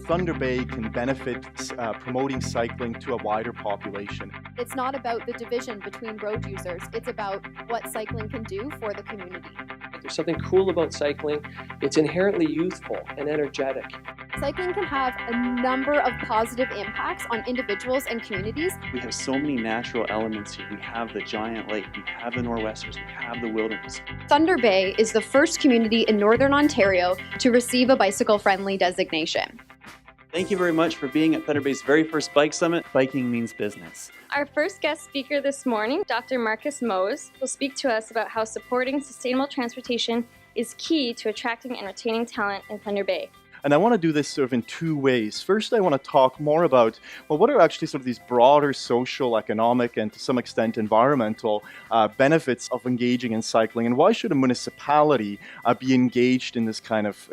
Thunder Bay can benefit promoting cycling to a wider population. It's not about the division between road users, it's about what cycling can do for the community. There's something cool about cycling. It's inherently youthful and energetic. Cycling can have a number of positive impacts on individuals and communities. We have so many natural elements here. We have the giant lake, we have the Nor'westers, we have the wilderness. Thunder Bay is the first community in Northern Ontario to receive a bicycle-friendly designation. Thank you very much for being at Thunder Bay's very first Bike Summit. Biking means business. Our first guest speaker this morning, Dr. Marcus Mose, will speak to us about how supporting sustainable transportation is key to attracting and retaining talent in Thunder Bay. And I want to do this sort of in two ways. First, I want to talk more about, well, what are actually sort of these broader social, economic, and to some extent environmental benefits of engaging in cycling, and why should a municipality be engaged in this kind of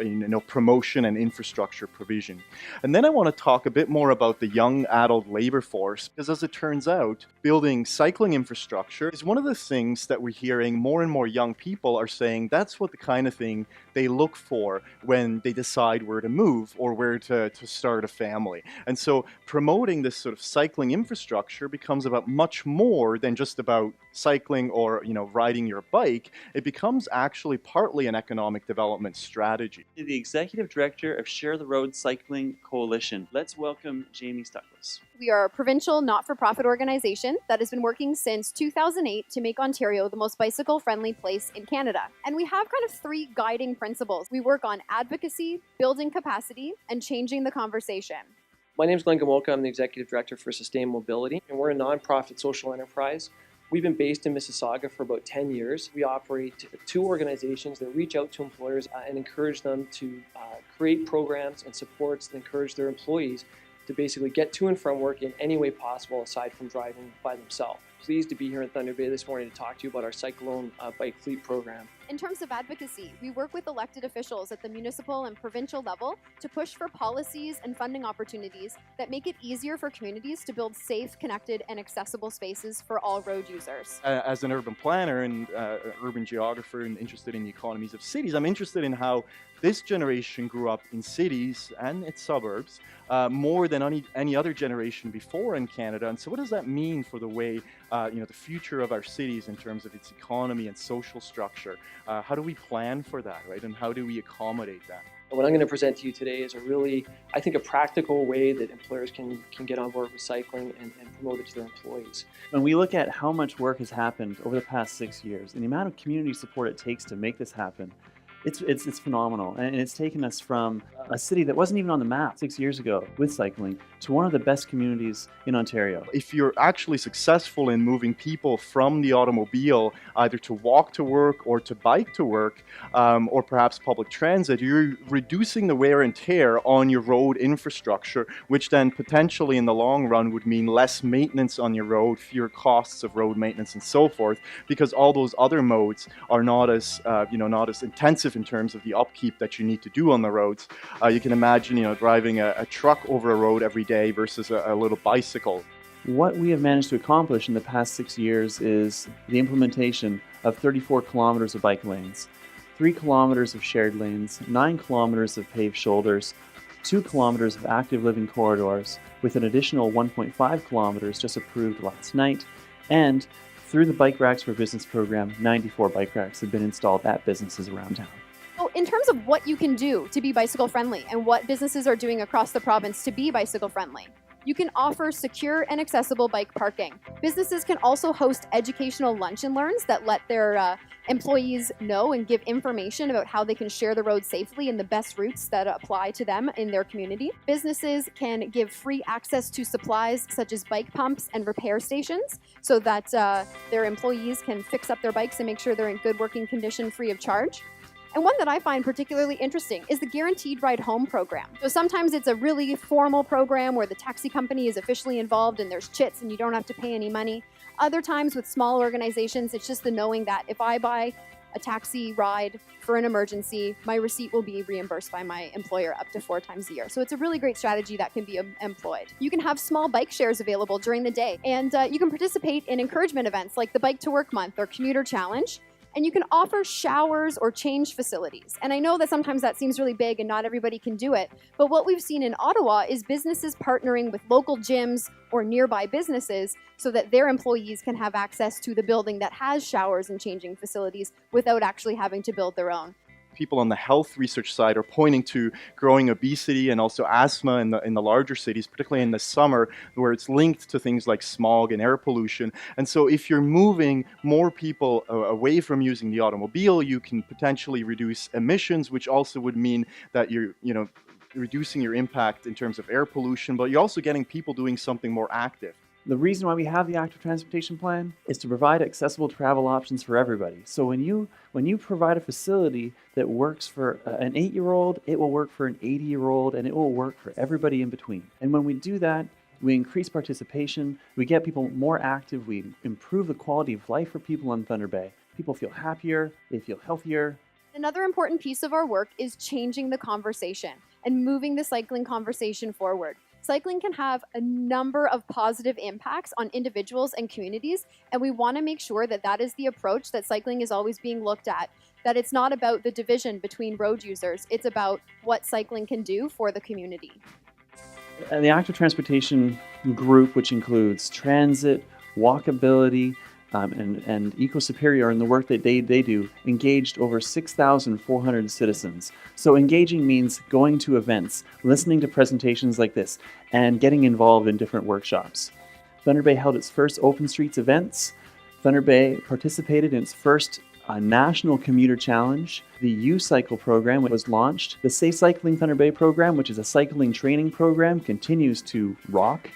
promotion and infrastructure provision? And then I want to talk a bit more about the young adult labor force, because as it turns out, building cycling infrastructure is one of the things that we're hearing more and more young people are saying that's what the kind of thing they look for when they decide where to move or where to start a family. And so promoting this sort of cycling infrastructure becomes about much more than just about cycling or riding your bike. It becomes actually partly an economic development strategy. The Executive Director of Share the Road Cycling Coalition. Let's welcome Jamie Stuckless. We are a provincial not-for-profit organization that has been working since 2008 to make Ontario the most bicycle-friendly place in Canada. And we have kind of three guiding principles. We work on advocacy, building capacity, and changing the conversation. My name is Glenn Gomolka. I'm the Executive Director for Sustain Mobility, and we're a nonprofit social enterprise. We've been based in Mississauga for about 10 years. We operate two organizations that reach out to employers and encourage them to create programs and supports that encourage their employees to basically get to and from work in any way possible aside from driving by themselves. Pleased to be here in Thunder Bay this morning to talk to you about our Cyclone Bike Fleet program. In terms of advocacy, we work with elected officials at the municipal and provincial level to push for policies and funding opportunities that make it easier for communities to build safe, connected, and accessible spaces for all road users. As an urban planner and urban geographer and interested in the economies of cities, I'm interested in how this generation grew up in cities and its suburbs more than any other generation before in Canada. And so what does that mean for the way, the future of our cities in terms of its economy and social structure? How do we plan for that, right? And how do we accommodate that? What I'm going to present to you today is a practical way that employers can get on board with cycling and promote it to their employees. When we look at how much work has happened over the past 6 years and the amount of community support it takes to make this happen, it's phenomenal, and it's taken us from a city that wasn't even on the map 6 years ago with cycling to one of the best communities in Ontario. If you're actually successful in moving people from the automobile either to walk to work or to bike to work, or perhaps public transit, you're reducing the wear and tear on your road infrastructure, which then potentially in the long run would mean less maintenance on your road, fewer costs of road maintenance and so forth, because all those other modes are not as intensive in terms of the upkeep that you need to do on the roads. You can imagine, driving a truck over a road every day versus a little bicycle. What we have managed to accomplish in the past 6 years is the implementation of 34 kilometers of bike lanes, 3 kilometers of shared lanes, 9 kilometers of paved shoulders, 2 kilometers of active living corridors, with an additional 1.5 kilometers just approved last night, and through the Bike Racks for Business program, 94 bike racks have been installed at businesses around town. So in terms of what you can do to be bicycle friendly and what businesses are doing across the province to be bicycle friendly, you can offer secure and accessible bike parking. Businesses can also host educational lunch and learns that let their employees know and give information about how they can share the road safely and the best routes that apply to them in their community. Businesses can give free access to supplies such as bike pumps and repair stations so that their employees can fix up their bikes and make sure they're in good working condition free of charge. And one that I find particularly interesting is the Guaranteed Ride Home program. So sometimes it's a really formal program where the taxi company is officially involved and there's chits and you don't have to pay any money. Other times with small organizations, it's just the knowing that if I buy a taxi ride for an emergency, my receipt will be reimbursed by my employer up to 4 times a year. So it's a really great strategy that can be employed. You can have small bike shares available during the day, and you can participate in encouragement events like the Bike to Work Month or Commuter Challenge. And you can offer showers or change facilities. And I know that sometimes that seems really big and not everybody can do it. But what we've seen in Ottawa is businesses partnering with local gyms or nearby businesses so that their employees can have access to the building that has showers and changing facilities without actually having to build their own. People on the health research side are pointing to growing obesity and also asthma in the larger cities, particularly in the summer, where it's linked to things like smog and air pollution. And so if you're moving more people away from using the automobile, you can potentially reduce emissions, which also would mean that you're, reducing your impact in terms of air pollution, but you're also getting people doing something more active. The reason why we have the Active Transportation Plan is to provide accessible travel options for everybody. So when you provide a facility that works for an 8-year-old, it will work for an 80-year-old, and it will work for everybody in between. And when we do that, we increase participation, we get people more active, we improve the quality of life for people in Thunder Bay. People feel happier, they feel healthier. Another important piece of our work is changing the conversation and moving the cycling conversation forward. Cycling can have a number of positive impacts on individuals and communities, and we want to make sure that that is the approach that cycling is always being looked at, that it's not about the division between road users, it's about what cycling can do for the community. And the Active Transportation group, which includes transit, walkability, and Eco Superior, and the work that they do, engaged over 6,400 citizens. So engaging means going to events, listening to presentations like this, and getting involved in different workshops. Thunder Bay held its first Open Streets events. Thunder Bay participated in its first national commuter challenge. The U-Cycle program was launched. The Safe Cycling Thunder Bay program, which is a cycling training program, continues to rock.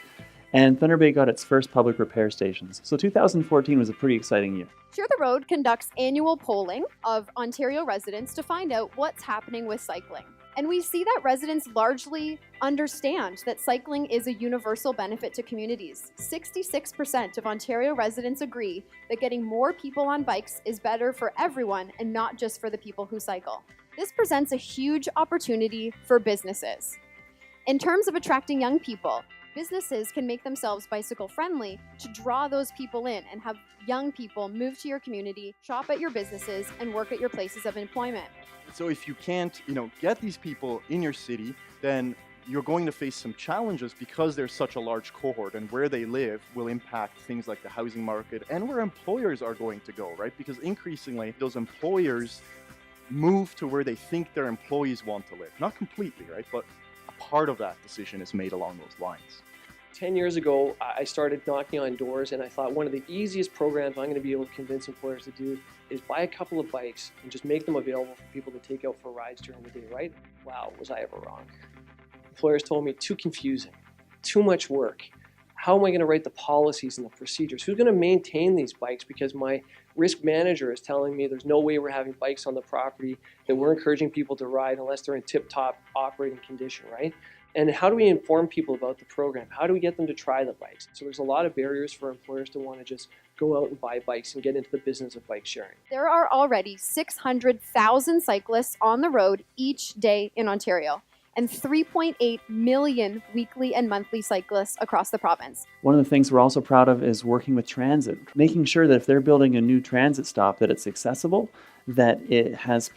And Thunder Bay got its first public repair stations. So 2014 was a pretty exciting year. Share the Road conducts annual polling of Ontario residents to find out what's happening with cycling. And we see that residents largely understand that cycling is a universal benefit to communities. 66% of Ontario residents agree that getting more people on bikes is better for everyone and not just for the people who cycle. This presents a huge opportunity for businesses. In terms of attracting young people, businesses can make themselves bicycle friendly to draw those people in and have young people move to your community, shop at your businesses, and work at your places of employment. So if you can't, get these people in your city, then you're going to face some challenges because there's such a large cohort, and where they live will impact things like the housing market and where employers are going to go, right? Because increasingly, those employers move to where they think their employees want to live. Not completely, right? But a part of that decision is made along those lines. 10 years ago, I started knocking on doors, and I thought one of the easiest programs I'm going to be able to convince employers to do is buy a couple of bikes and just make them available for people to take out for rides during the day, right? Wow, was I ever wrong. Employers told me, too confusing, too much work. How am I going to write the policies and the procedures? Who's going to maintain these bikes? Because my risk manager is telling me there's no way we're having bikes on the property, that we're encouraging people to ride unless they're in tip-top operating condition, right? And how do we inform people about the program? How do we get them to try the bikes? So there's a lot of barriers for employers to want to just go out and buy bikes and get into the business of bike sharing. There are already 600,000 cyclists on the road each day in Ontario, and 3.8 million weekly and monthly cyclists across the province. One of the things we're also proud of is working with transit, making sure that if they're building a new transit stop, that it's accessible, that it has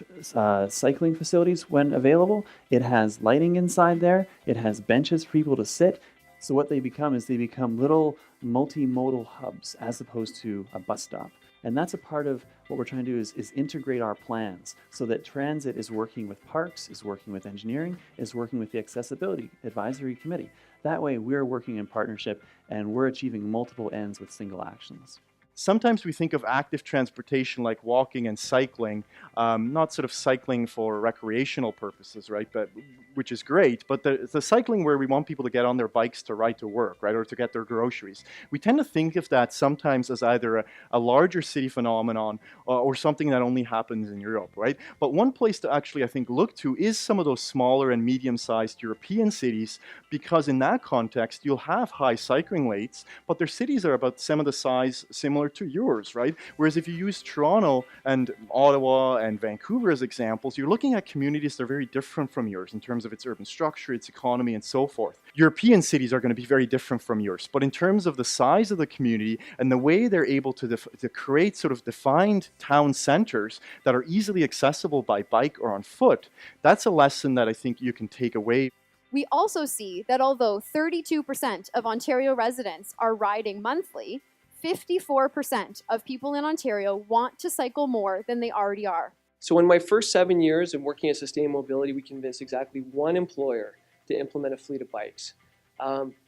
cycling facilities when available, it has lighting inside there, it has benches for people to sit. So what they become is they become little multimodal hubs as opposed to a bus stop. And that's a part of what we're trying to do is integrate our plans so that transit is working with parks, is working with engineering, is working with the Accessibility Advisory Committee. That way we're working in partnership and we're achieving multiple ends with single actions. Sometimes we think of active transportation like walking and cycling, not sort of cycling for recreational purposes, right? But which is great, but the cycling where we want people to get on their bikes to ride to work, right, or to get their groceries. We tend to think of that sometimes as either a larger city phenomenon or something that only happens in Europe, right? But one place to actually, I think, look to is some of those smaller and medium-sized European cities, because in that context, you'll have high cycling rates, but their cities are about some of the size similar similar to yours, right? Whereas if you use Toronto and Ottawa and Vancouver as examples, you're looking at communities that are very different from yours in terms of its urban structure, its economy, and so forth. European cities are going to be very different from yours, but in terms of the size of the community and the way they're able to create sort of defined town centers that are easily accessible by bike or on foot, that's a lesson that I think you can take away. We also see that although 32% of Ontario residents are riding monthly, 54% of people in Ontario want to cycle more than they already are. So in my first 7 years of working at Sustain Mobility, we convinced exactly one employer to implement a fleet of bikes.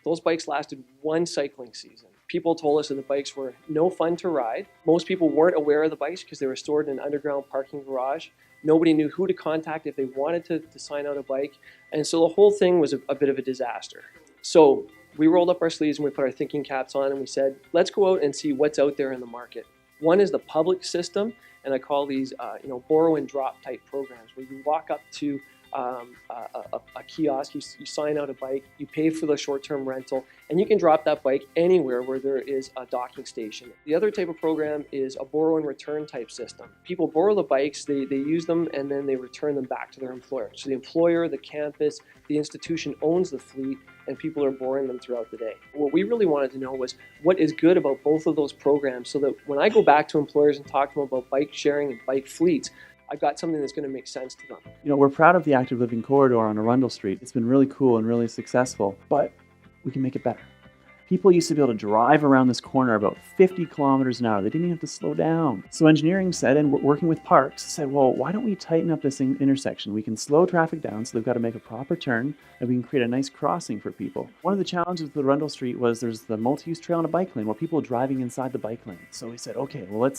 Those bikes lasted one cycling season. People told us that the bikes were no fun to ride. Most people weren't aware of the bikes because they were stored in an underground parking garage. Nobody knew who to contact if they wanted to sign out a bike. And so the whole thing was a bit of a disaster. So we rolled up our sleeves and we put our thinking caps on and we said, let's go out and see what's out there in the market. One is the public system, and I call these borrow and drop type programs where you walk up to a kiosk, you sign out a bike, you pay for the short-term rental, and you can drop that bike anywhere where there is a docking station. The other type of program is a borrow and return type system. People borrow the bikes, they use them, and then they return them back to their employer. So the employer, the campus, the institution owns the fleet, and people are borrowing them throughout the day. What we really wanted to know was what is good about both of those programs so that when I go back to employers and talk to them about bike sharing and bike fleets, I've got something that's going to make sense to them. You know, we're proud of the Active Living Corridor on Arundel Street. It's been really cool and really successful, but we can make it better. People used to be able to drive around this corner about 50 kilometers an hour. They didn't even have to slow down. So engineering said, and working with parks, said, well, why don't we tighten up this intersection? We can slow traffic down so they've got to make a proper turn, and we can create a nice crossing for people. One of the challenges with Arundel Street was there's the multi-use trail and a bike lane where people are driving inside the bike lane. So we said, okay, well,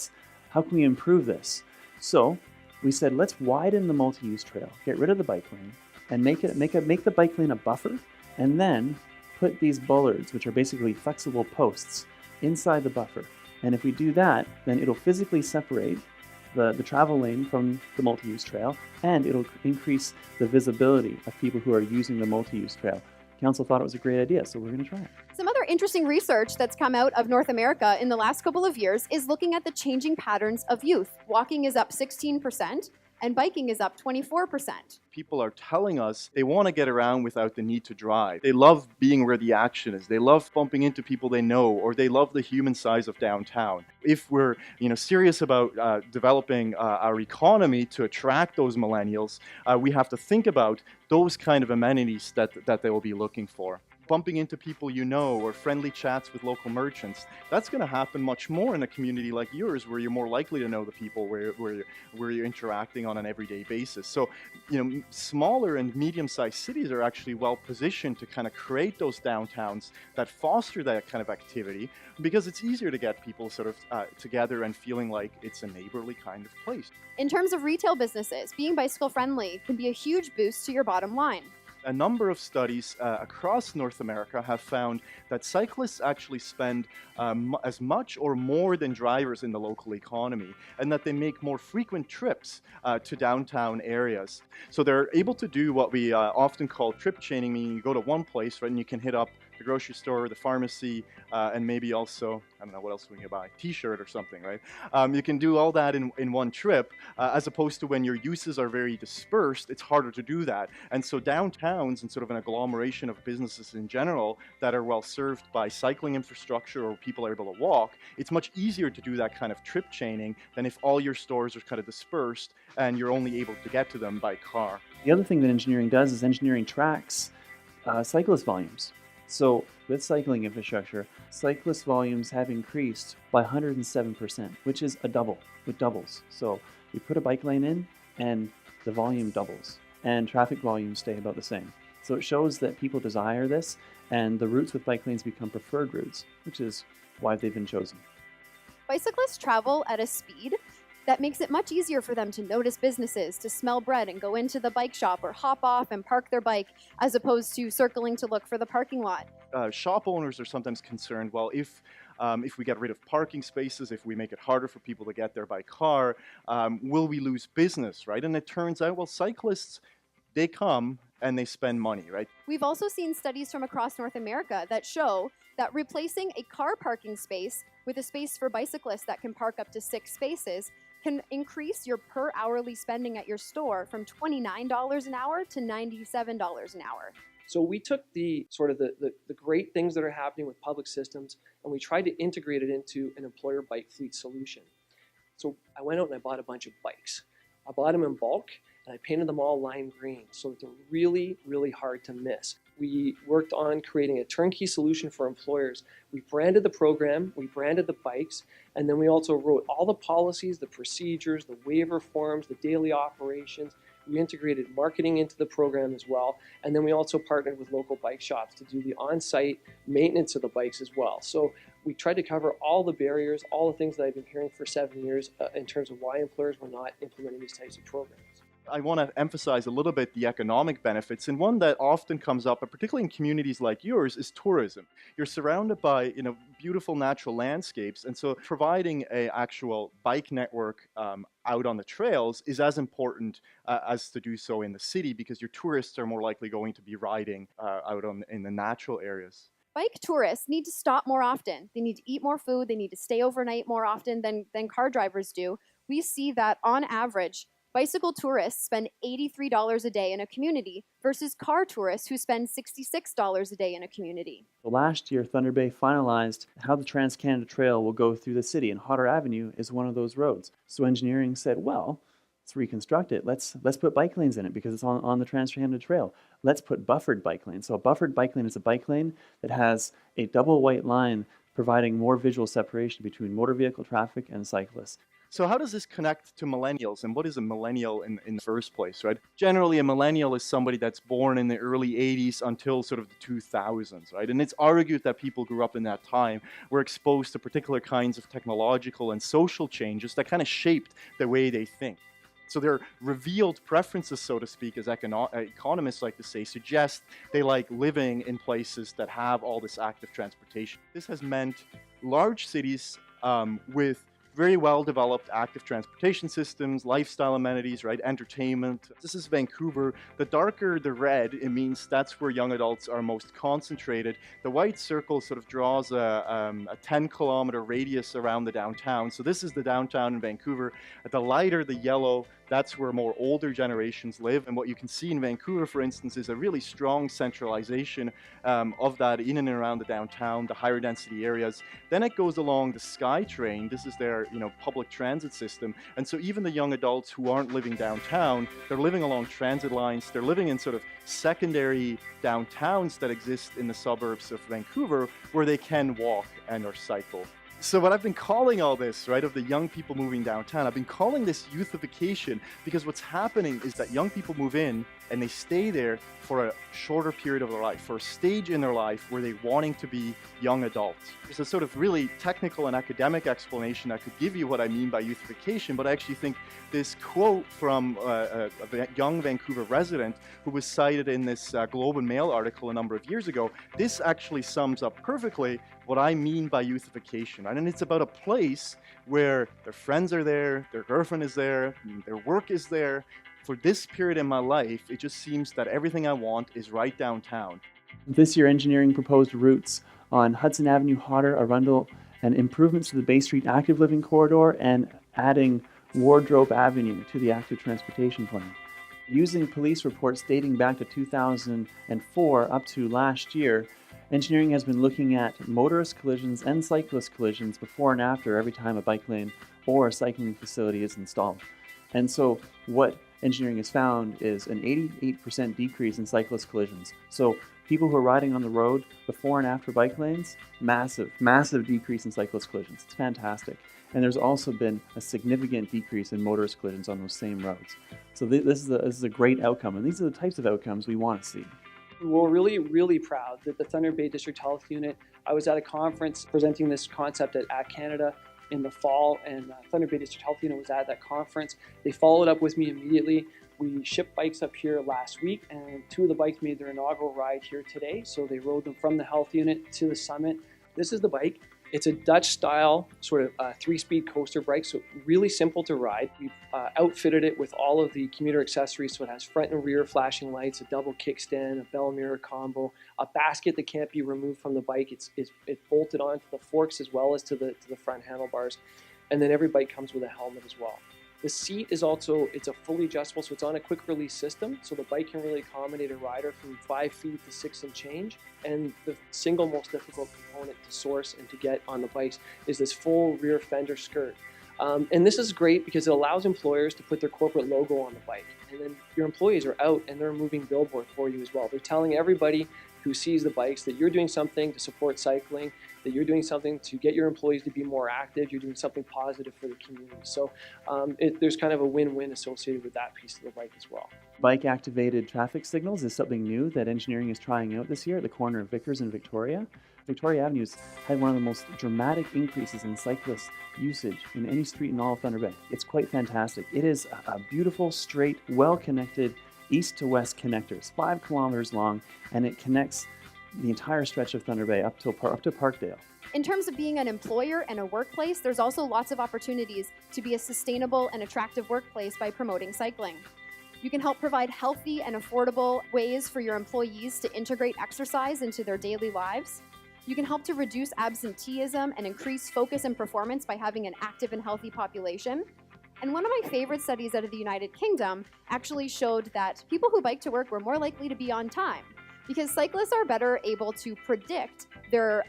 how can we improve this? So we said, let's widen the multi-use trail, get rid of the bike lane, and make the bike lane a buffer, and then put these bollards, which are basically flexible posts, inside the buffer. And if we do that, then it'll physically separate the travel lane from the multi-use trail, and it'll increase the visibility of people who are using the multi-use trail. Council thought it was a great idea, so we're going to try it. Some other interesting research that's come out of North America in the last couple of years is looking at the changing patterns of youth. Walking is up 16%, and biking is up 24%. People are telling us they want to get around without the need to drive. They love being where the action is. They love bumping into people they know, or they love the human size of downtown. If we're serious about developing our economy to attract those millennials, we have to think about those kind of amenities that they will be looking for. Bumping into people you know, or friendly chats with local merchants, that's going to happen much more in a community like yours, where you're more likely to know the people where you're interacting on an everyday basis. So, smaller and medium-sized cities are actually well positioned to kind of create those downtowns that foster that kind of activity, because it's easier to get people sort of together and feeling like it's a neighborly kind of place. In terms of retail businesses, being bicycle friendly can be a huge boost to your bottom line. A number of studies across North America have found that cyclists actually spend as much or more than drivers in the local economy, and that they make more frequent trips to downtown areas. So they're able to do what we often call trip chaining, meaning you go to one place, right, and you can hit up the grocery store, the pharmacy, and maybe also, I don't know, what else we can buy? T-shirt or something, right? You can do all that in one trip, as opposed to when your uses are very dispersed, it's harder to do that. And so downtowns and sort of an agglomeration of businesses in general that are well served by cycling infrastructure or people are able to walk, it's much easier to do that kind of trip chaining than if all your stores are kind of dispersed and you're only able to get to them by car. The other thing that engineering does is engineering tracks cyclist volumes. So with cycling infrastructure, cyclist volumes have increased by 107%, which is a double. It doubles. So we put a bike lane in and the volume doubles and traffic volumes stay about the same. So it shows that people desire this, and the routes with bike lanes become preferred routes, which is why they've been chosen. Bicyclists travel at a speed that makes it much easier for them to notice businesses, to smell bread and go into the bike shop, or hop off and park their bike, as opposed to circling to look for the parking lot. Shop owners are sometimes concerned, well, if we get rid of parking spaces, if we make it harder for people to get there by car, will we lose business, right? And it turns out, well, cyclists, they come and they spend money, right? We've also seen studies from across North America that show that replacing a car parking space with a space for bicyclists that can park up to 6 spaces, can increase your per hourly spending at your store from $29 an hour to $97 an hour. So we took the sort of the great things that are happening with public systems, and we tried to integrate it into an employer bike fleet solution. So I went out and I bought a bunch of bikes. I bought them in bulk, and I painted them all lime green so that they're really, really hard to miss. We worked on creating a turnkey solution for employers. We branded the program, we branded the bikes, and then we also wrote all the policies, the procedures, the waiver forms, the daily operations. We integrated marketing into the program as well, and then we also partnered with local bike shops to do the on-site maintenance of the bikes as well. So we tried to cover all the barriers, all the things that I've been hearing for 7 years in terms of why employers were not implementing these types of programs. I want to emphasize a little bit the economic benefits, and one that often comes up, particularly in communities like yours, is tourism. You're surrounded by beautiful natural landscapes, and so providing a actual bike network out on the trails is as important as to do so in the city, because your tourists are more likely going to be riding out in the natural areas. Bike tourists need to stop more often. They need to eat more food. They need to stay overnight more often than car drivers do. We see that on average, bicycle tourists spend $83 a day in a community versus car tourists who spend $66 a day in a community. Last year, Thunder Bay finalized how the Trans-Canada Trail will go through the city, and Hodder Avenue is one of those roads. So engineering said, well, let's reconstruct it. Let's put bike lanes in it because it's on the Trans-Canada Trail. Let's put buffered bike lanes. So a buffered bike lane is a bike lane that has a double white line providing more visual separation between motor vehicle traffic and cyclists. So how does this connect to millennials, and what is a millennial in the first place, right? Generally, a millennial is somebody that's born in the early 80s until sort of the 2000s, right? And it's argued that people grew up in that time, were exposed to particular kinds of technological and social changes that kind of shaped the way they think. So their revealed preferences, so to speak, as economists like to say, suggest they like living in places that have all this active transportation. This has meant large cities with very well-developed active transportation systems, lifestyle amenities, right, entertainment. This is Vancouver. The darker the red, it means that's where young adults are most concentrated. The white circle sort of draws a 10-kilometer radius around the downtown. So this is the downtown in Vancouver. The lighter the yellow, that's where more older generations live. And what you can see in Vancouver, for instance, is a really strong centralization of that in and around the downtown, the higher density areas. Then it goes along the SkyTrain. This is their public transit system. And so even the young adults who aren't living downtown, they're living along transit lines. They're living in sort of secondary downtowns that exist in the suburbs of Vancouver where they can walk and or cycle. So what I've been calling all this, right, of the young people moving downtown, I've been calling this youthification, because what's happening is that young people move in and they stay there for a shorter period of their life, for a stage in their life where they're wanting to be young adults. There's a sort of really technical and academic explanation that could give you what I mean by youthification, but I actually think this quote from a young Vancouver resident who was cited in this Globe and Mail article a number of years ago, this actually sums up perfectly what I mean by youthification. And it's about a place where their friends are there, their girlfriend is there, their work is there. For this period in my life, it just seems that everything I want is right downtown. This year, engineering proposed routes on Hudson Avenue, Hodder, Arundel, and improvements to the Bay Street Active Living Corridor, and adding Wardrobe Avenue to the active transportation plan. Using police reports dating back to 2004 up to last year, engineering has been looking at motorist collisions and cyclist collisions before and after every time a bike lane or a cycling facility is installed. And so what engineering has found is an 88% decrease in cyclist collisions. So people who are riding on the road before and after bike lanes, massive decrease in cyclist collisions. It's fantastic. And there's also been a significant decrease in motorist collisions on those same roads. So this is a great outcome, and these are the types of outcomes we want to see. We're really, really proud that the Thunder Bay District Health Unit, I was at a conference presenting this concept at Canada in the fall, and Thunder Bay District Health Unit was at that conference. They followed up with me immediately. We shipped bikes up here last week, and 2 of the bikes made their inaugural ride here today. So they rode them from the health unit to the summit. This is the bike. It's a Dutch-style sort of 3-speed coaster bike, so really simple to ride. We've outfitted it with all of the commuter accessories, so it has front and rear flashing lights, a double kickstand, a bell mirror combo, a basket that can't be removed from the bike. It's bolted onto the forks as well as to the front handlebars, and then every bike comes with a helmet as well. The seat is also, it's a fully adjustable, so it's on a quick release system, so the bike can really accommodate a rider from 5 feet to 6 and change. And the single most difficult component to source and to get on the bikes is this full rear fender skirt. And this is great because it allows employers to put their corporate logo on the bike. And then your employees are out and they're a moving billboard for you as well. They're telling everybody who sees the bikes that you're doing something to support cycling, that you're doing something to get your employees to be more active, you're doing something positive for the community. So there's kind of a win-win associated with that piece of the bike as well. Bike-activated traffic signals is something new that engineering is trying out this year at the corner of Vickers and Victoria. Victoria Avenue's had one of the most dramatic increases in cyclist usage in any street in all of Thunder Bay. It's quite fantastic. It is a beautiful, straight, well-connected east to west connector. It's 5 kilometers long, and it connects the entire stretch of Thunder Bay up to Parkdale. In terms of being an employer and a workplace, there's also lots of opportunities to be a sustainable and attractive workplace by promoting cycling. You can help provide healthy and affordable ways for your employees to integrate exercise into their daily lives. You can help to reduce absenteeism and increase focus and performance by having an active and healthy population. And one of my favorite studies out of the United Kingdom actually showed that people who bike to work were more likely to be on time, because cyclists are better able to predict the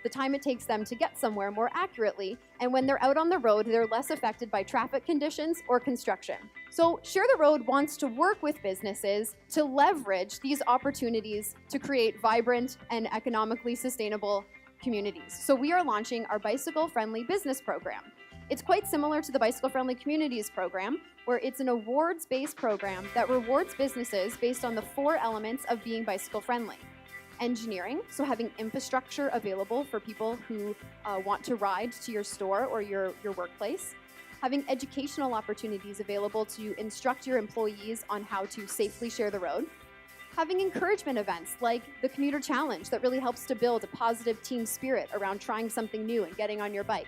time it takes them to get somewhere more accurately, and when they're out on the road, they're less affected by traffic conditions or construction. So Share the Road wants to work with businesses to leverage these opportunities to create vibrant and economically sustainable communities. So we are launching our bicycle-friendly business program. It's quite similar to the Bicycle Friendly Communities program, where it's an awards-based program that rewards businesses based on the 4 elements of being bicycle friendly. Engineering, so having infrastructure available for people who want to ride to your store or your workplace. Having educational opportunities available to instruct your employees on how to safely share the road. Having encouragement events like the Commuter Challenge that really helps to build a positive team spirit around trying something new and getting on your bike.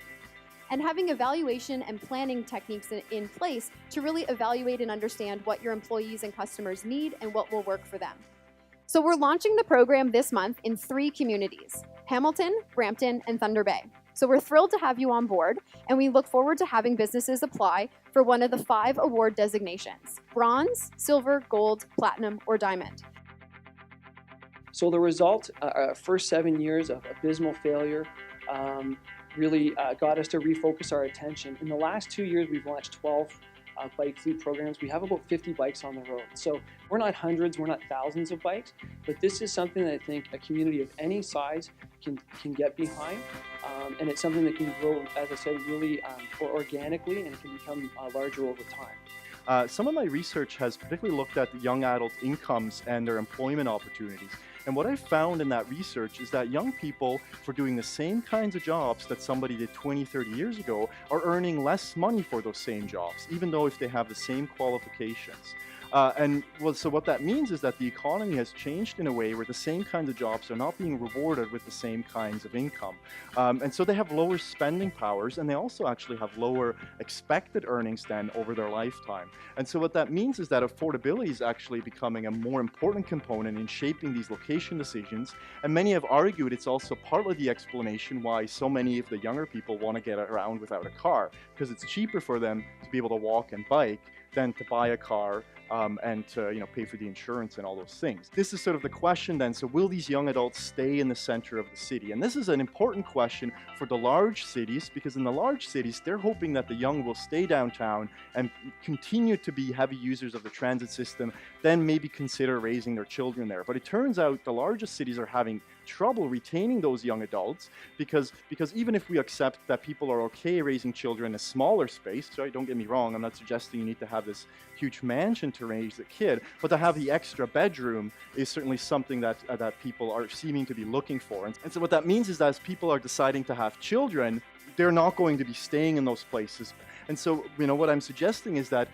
And having evaluation and planning techniques in place to really evaluate and understand what your employees and customers need and what will work for them. So we're launching the program this month in 3 communities: Hamilton, Brampton, and Thunder Bay. So we're thrilled to have you on board, and we look forward to having businesses apply for one of the 5 award designations: bronze, silver, gold, platinum, or diamond. So the result, first 7 years of abysmal failure, really got us to refocus our attention. In the last 2 years, we've launched 12 bike fleet programs. We have about 50 bikes on the road. So we're not hundreds, we're not thousands of bikes, but this is something that I think a community of any size can get behind. And it's something that can grow, as I said, really organically, and it can become larger over time. Some of my research has particularly looked at the young adult incomes and their employment opportunities. And what I found in that research is that young people, for doing the same kinds of jobs that somebody did 20, 30 years ago, are earning less money for those same jobs, even though if they have the same qualifications. So what that means is that the economy has changed in a way where the same kinds of jobs are not being rewarded with the same kinds of income. And so they have lower spending powers, and they also actually have lower expected earnings then over their lifetime. And so what that means is that affordability is actually becoming a more important component in shaping these location decisions. And many have argued it's also partly the explanation why so many of the younger people want to get around without a car, because it's cheaper for them to be able to walk and bike than to buy a car and to pay for the insurance and all those things. This is sort of the question then, so will these young adults stay in the center of the city? And this is an important question for the large cities, because in the large cities, they're hoping that the young will stay downtown and continue to be heavy users of the transit system, then maybe consider raising their children there. But it turns out the largest cities are having trouble retaining those young adults because even if we accept that people are okay raising children in a smaller space, sorry, don't get me wrong, I'm not suggesting you need to have this huge mansion to raise a kid, but to have the extra bedroom is certainly something that people are seeming to be looking for. And so what that means is that as people are deciding to have children, they're not going to be staying in those places. And so, what I'm suggesting is that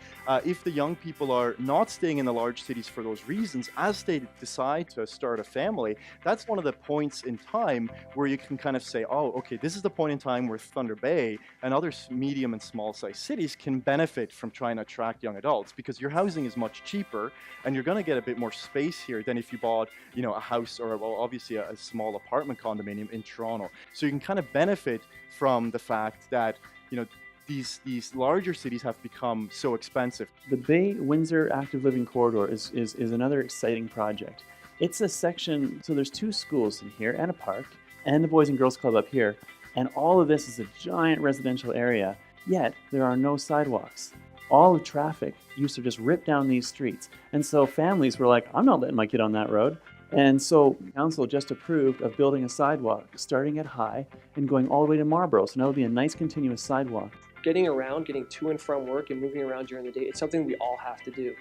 if the young people are not staying in the large cities for those reasons, as they decide to start a family, that's one of the points in time where you can kind of say, oh, okay, this is the point in time where Thunder Bay and other medium and small size cities can benefit from trying to attract young adults, because your housing is much cheaper and you're going to get a bit more space here than if you bought, a house or, well, obviously a small apartment condominium in Toronto. So you can kind of benefit from the fact that, these larger cities have become so expensive. The Bay-Windsor Active Living Corridor is another exciting project. It's a section, so there's 2 schools in here and a park and the Boys and Girls Club up here, and all of this is a giant residential area, yet there are no sidewalks. All the traffic used to just rip down these streets, and so families were like, I'm not letting my kid on that road. And so council just approved of building a sidewalk starting at High and going all the way to Marlborough, so now it'll be a nice continuous sidewalk. Getting around, getting to and from work and moving around during the day, it's something we all have to do.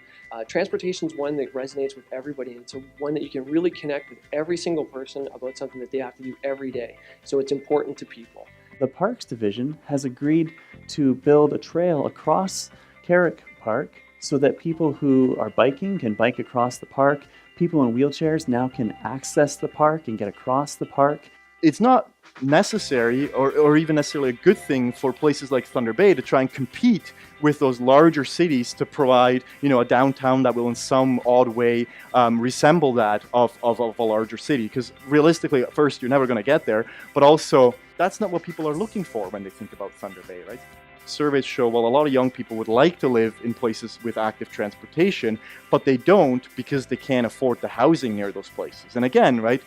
Transportation is one that resonates with everybody, and it's one that you can really connect with every single person about something that they have to do every day. So it's important to people. The Parks Division has agreed to build a trail across Carrick Park so that people who are biking can bike across the park. People in wheelchairs now can access the park and get across the park. It's not necessary or even necessarily a good thing for places like Thunder Bay to try and compete with those larger cities to provide, a downtown that will in some odd way resemble that of a larger city. Because realistically, at first, you're never going to get there, but also that's not what people are looking for when they think about Thunder Bay, right? Surveys show, well, a lot of young people would like to live in places with active transportation, but they don't because they can't afford the housing near those places. And again, right,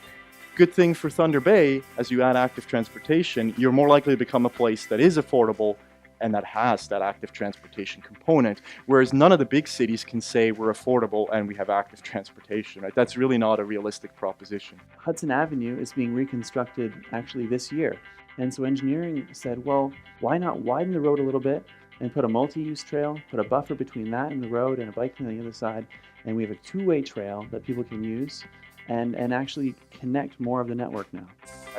good thing for Thunder Bay, as you add active transportation, you're more likely to become a place that is affordable and that has that active transportation component, whereas none of the big cities can say we're affordable and we have active transportation, right? That's really not a realistic proposition. Hudson Avenue is being reconstructed actually this year. And so engineering said, well, why not widen the road a little bit and put a multi-use trail, put a buffer between that and the road and a bike lane on the other side, and we have a 2-way trail that people can use and actually connect more of the network now.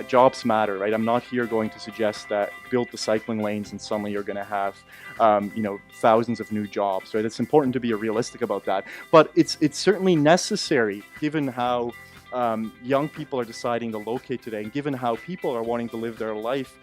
Jobs matter, right? I'm not here going to suggest that build the cycling lanes and suddenly you're going to have, thousands of new jobs, right? It's important to be realistic about that. But it's certainly necessary given how young people are deciding to locate today, and given how people are wanting to live their life,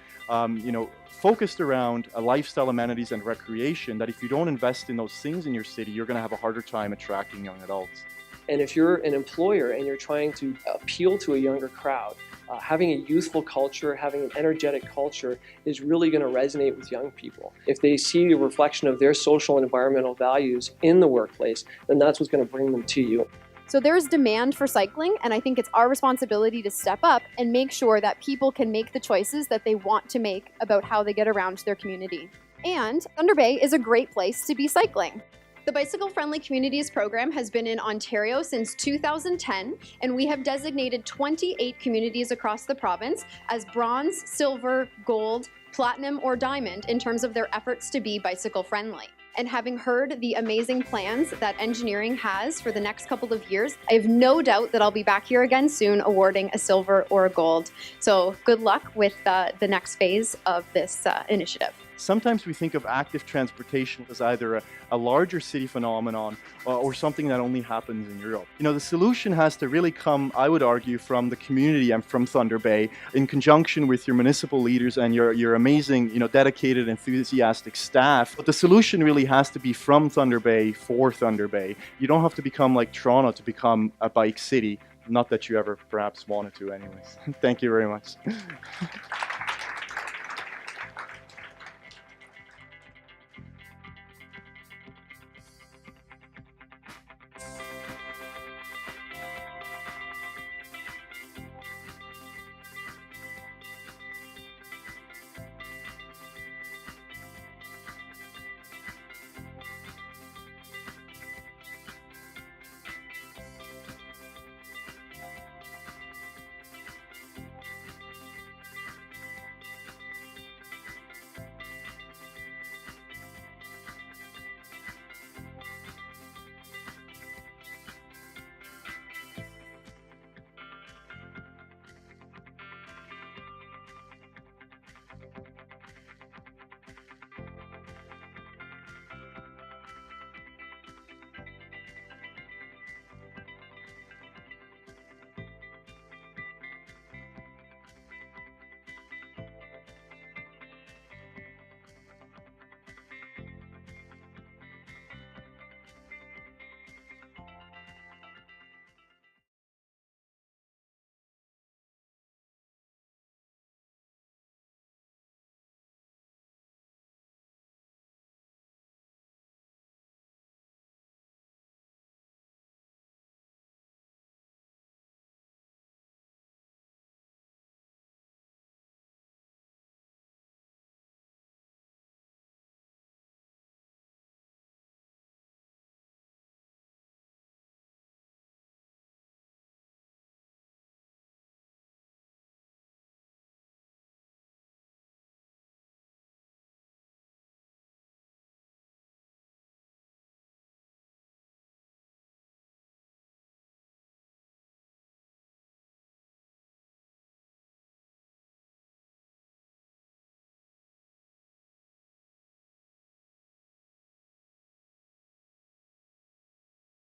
focused around lifestyle amenities and recreation, that if you don't invest in those things in your city, you're going to have a harder time attracting young adults. And if you're an employer and you're trying to appeal to a younger crowd, having a youthful culture, having an energetic culture is really going to resonate with young people. If they see a reflection of their social and environmental values in the workplace, then that's what's going to bring them to you. So there's demand for cycling, and I think it's our responsibility to step up and make sure that people can make the choices that they want to make about how they get around their community. And Thunder Bay is a great place to be cycling. The Bicycle Friendly Communities program has been in Ontario since 2010, and we have designated 28 communities across the province as bronze, silver, gold, platinum, or diamond in terms of their efforts to be bicycle friendly. And having heard the amazing plans that engineering has for the next couple of years, I have no doubt that I'll be back here again soon awarding a silver or a gold. So good luck with the next phase of this initiative. Sometimes we think of active transportation as either a larger city phenomenon or something that only happens in Europe. The solution has to really come, I would argue, from the community and from Thunder Bay in conjunction with your municipal leaders and your amazing, dedicated, enthusiastic staff. But the solution really has to be from Thunder Bay for Thunder Bay. You don't have to become like Toronto to become a bike city. Not that you ever perhaps wanted to anyways. Thank you very much.